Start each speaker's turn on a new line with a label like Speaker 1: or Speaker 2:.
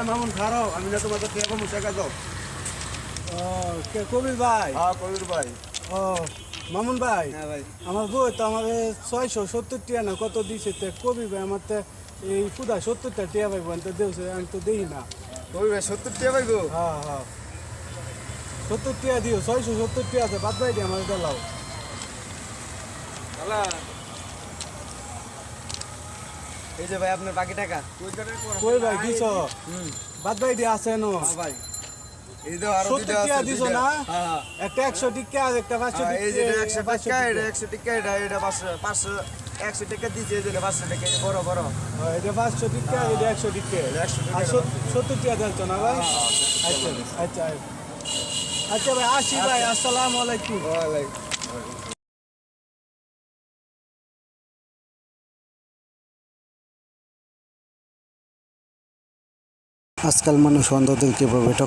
Speaker 1: মামুন খারো আমি না তোমাদের টেকা মুসাকা যাও।
Speaker 2: ও কে কবির ভাই?
Speaker 1: হ্যাঁ কবির ভাই।
Speaker 2: ও মামুন ভাই,
Speaker 1: হ্যাঁ ভাই।
Speaker 2: আমার বই তো আমার 670 টাকা না কত দিছে, তে কবি ভাই আমার তো এই পুদা 70টা টিয়া ভাই তো দেউছে, আমি তো দেখি না।
Speaker 1: কবির ভাই 70 টাকা পাইবো।
Speaker 2: হ্যাঁ হ্যাঁ 70 টাকা দিও, 670 টাকা আছে, বাদ ভাই দিয়ে আমার দিলাও।
Speaker 1: আলা
Speaker 3: এই যে ভাই আপনার বাকি টাকা।
Speaker 2: কই ভাই দিছ? বাদ ভাই দিয়ে আছে নো?
Speaker 1: হ্যাঁ ভাই। এই তো আরো
Speaker 2: 70 টাকা দিছ না?
Speaker 1: হ্যাঁ
Speaker 2: একটা 100 টাকা আর একটা 500 টাকা।
Speaker 1: এই যে 100 টাকা এটা 100 টাকা এটা 500 100 টাকা দিছে এই যে 500 টাকা বড় বড়।
Speaker 2: এটা 500 টাকা আর এটা 100 টাকা।
Speaker 1: 100 টাকা।
Speaker 2: আর 70 টাকা দিচ্ছ না ভাই? আচ্ছা আচ্ছা আচ্ছা ভাই, আসি ভাই, আসসালামু আলাইকুম।
Speaker 1: ওয়ালাইকুম।
Speaker 2: আজকাল মানুষ অন্ধদেরকে প্রবেশ